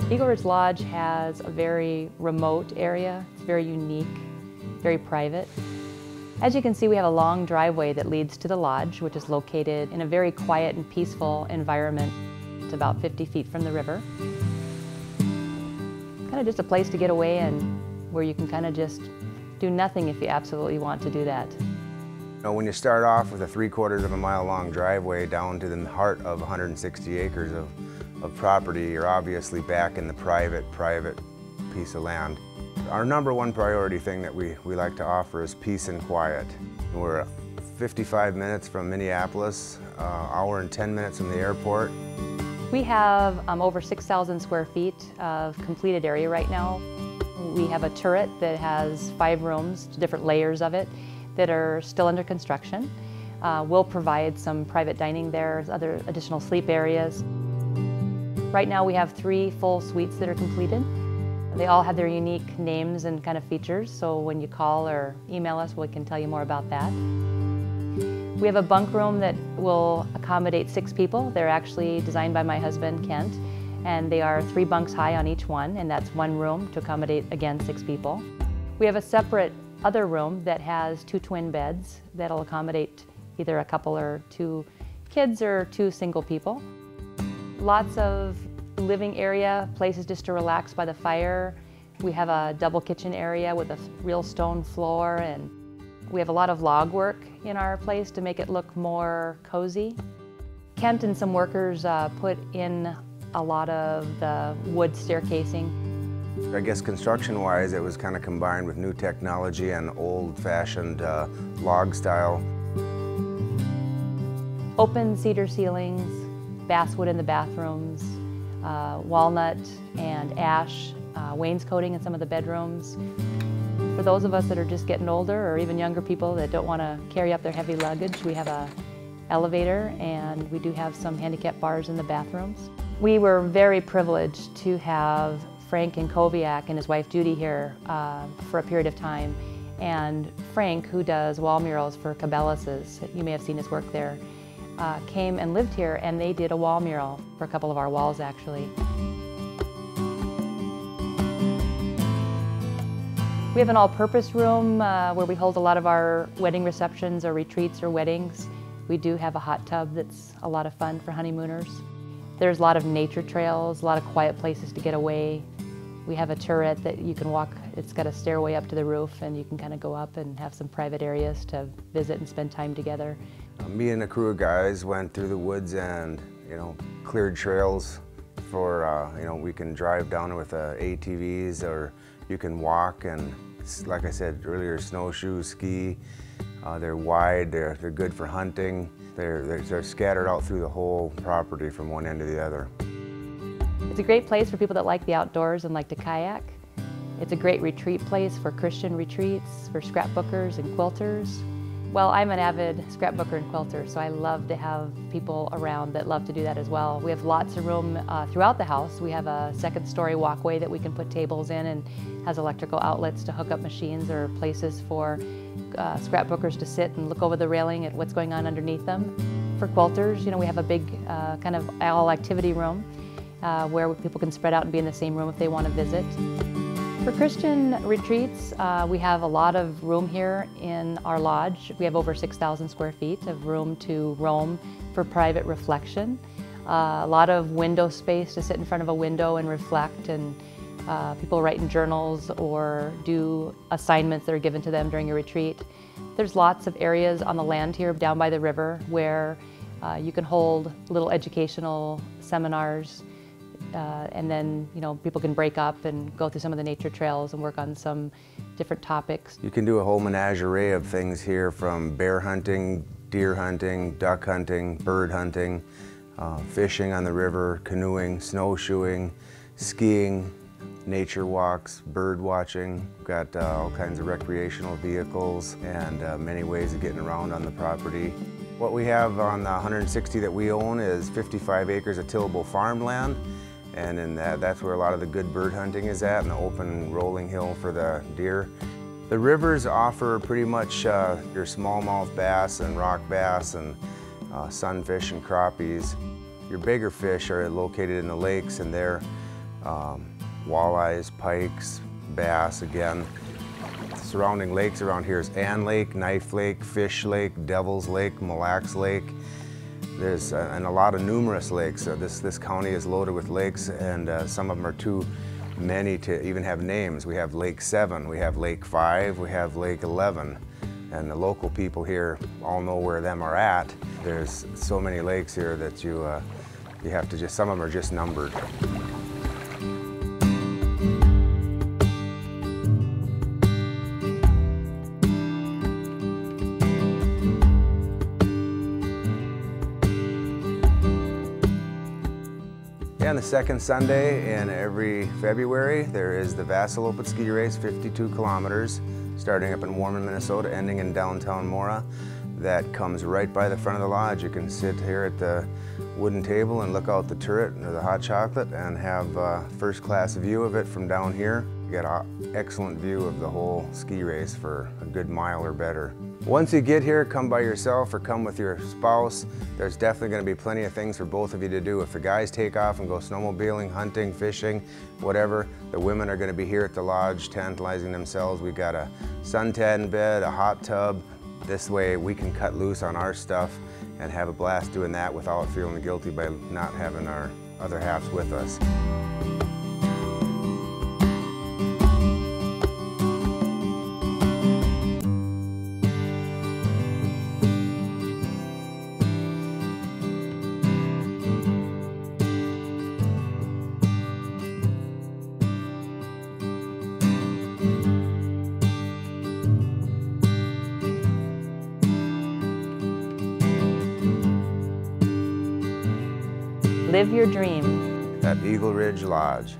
Eagle Ridge Lodge has a very remote area. It's very unique, very private. As you can see, we have a long driveway that leads to the lodge, which is located in a very quiet and peaceful environment. It's about 50 feet from the river. Kind of just a place to get away and where you can kind of just do nothing if you absolutely want to do that. You know, when you start off with a 3/4 of a mile long driveway down to the heart of 160 acres of property, you're obviously back in the private piece of land. Our number one priority thing that we like to offer is peace and quiet. We're 55 minutes from Minneapolis, hour and 10 minutes from the airport. We have over 6,000 square feet of completed area right now. We have a turret that has 5 rooms, different layers of it, that are still under construction. We'll provide some private dining there, other additional sleep areas. Right now we have 3 full suites that are completed. They all have their unique names and kind of features, so when you call or email us, we can tell you more about that. We have a bunk room that will accommodate 6 people. They're actually designed by my husband, Kent, and they are 3 bunks high on each one, and that's 1 room to accommodate, again, 6 people. We have a separate other room that has 2 twin beds that'll accommodate either a couple or 2 kids or 2 single people. Lots of living area, places just to relax by the fire. We have a double kitchen area with a real stone floor, and we have a lot of log work in our place to make it look more cozy. Kent and some workers put in a lot of the wood staircasing. I guess construction-wise, it was kind of combined with new technology and old-fashioned log style. Open cedar ceilings, basswood in the bathrooms, walnut and ash wainscoting in some of the bedrooms. For those of us that are just getting older, or even younger people that don't want to carry up their heavy luggage, we have an elevator, and we do have some handicap bars in the bathrooms. We were very privileged to have Frank Koviak and his wife Judy here for a period of time. And Frank, who does wall murals for Cabela's, you may have seen his work there, came and lived here, and they did a wall mural for a couple of our walls, actually. We have an all-purpose room where we hold a lot of our wedding receptions or retreats or weddings. We do have a hot tub that's a lot of fun for honeymooners. There's a lot of nature trails, a lot of quiet places to get away. We have a turret that you can walk. It's got a stairway up to the roof, and you can kind of go up and have some private areas to visit and spend time together. Me and a crew of guys went through the woods and, cleared trails for, we can drive down with ATVs, or you can walk, and like I said earlier, snowshoe, ski. They're wide, they're good for hunting. They're scattered out through the whole property from one end to the other. It's a great place for people that like the outdoors and like to kayak. It's a great retreat place for Christian retreats, for scrapbookers and quilters. Well, I'm an avid scrapbooker and quilter, so I love to have people around that love to do that as well. We have lots of room throughout the house. We have a 2nd-story walkway that we can put tables in, and has electrical outlets to hook up machines, or places for scrapbookers to sit and look over the railing at what's going on underneath them. For quilters, we have a big kind of all-activity room where people can spread out and be in the same room if they want to visit. For Christian retreats, we have a lot of room here in our lodge. We have over 6,000 square feet of room to roam for private reflection. A lot of window space to sit in front of a window and reflect, and people write in journals or do assignments that are given to them during a retreat. There's lots of areas on the land here down by the river where you can hold little educational seminars. And then, people can break up and go through some of the nature trails and work on some different topics. You can do a whole menagerie of things here, from bear hunting, deer hunting, duck hunting, bird hunting, fishing on the river, canoeing, snowshoeing, skiing, nature walks, bird watching. We've got all kinds of recreational vehicles and many ways of getting around on the property. What we have on the 160 that we own is 55 acres of tillable farmland. And in that's where a lot of the good bird hunting is at, and the open rolling hill for the deer. The rivers offer pretty much your smallmouth bass and rock bass and sunfish and crappies. Your bigger fish are located in the lakes, and they're walleyes, pikes, bass again. Surrounding lakes around here is Ann Lake, Knife Lake, Fish Lake, Devil's Lake, Mille Lacs Lake. There's and a lot of numerous lakes. This county is loaded with lakes, and some of them are too many to even have names. We have Lake 7, we have Lake 5, we have Lake 11. And the local people here all know where them are at. There's so many lakes here that you have to some of them are just numbered. On the second Sunday in every February, there is the Vassalopet Ski Race, 52 kilometers, starting up in Warman, Minnesota, ending in downtown Mora. That comes right by the front of the lodge. You can sit here at the wooden table and look out the turret or the hot chocolate and have a first-class view of it from down here. You get an excellent view of the whole ski race for a good mile or better. Once you get here, come by yourself or come with your spouse. There's definitely going to be plenty of things for both of you to do. If the guys take off and go snowmobiling, hunting, fishing, whatever, the women are going to be here at the lodge tantalizing themselves. We've got a suntan bed, a hot tub. This way we can cut loose on our stuff and have a blast doing that without feeling guilty by not having our other halves with us. Live your dream At Eagle Ridge Lodge.